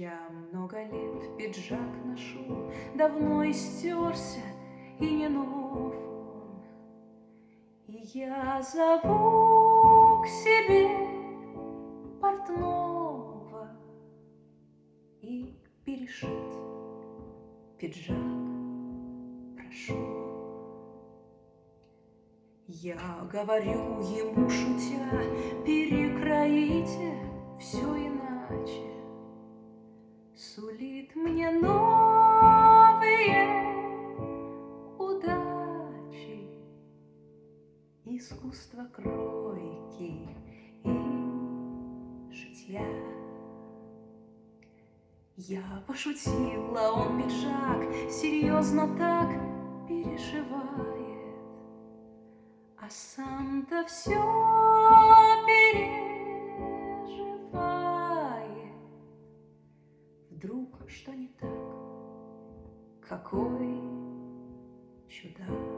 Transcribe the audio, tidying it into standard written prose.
Я много лет пиджак ношу, давно истерся и не нов он. И я зову к себе портного и перешить пиджак прошу. Я говорю ему, шутя, перекроите все иначе. Сулит мне новые удачи, искусство кройки и шитья. Я пошутила, он пиджак серьезно так перешивает, а сам-то все переживает. Вдруг что не так? Какой чудак!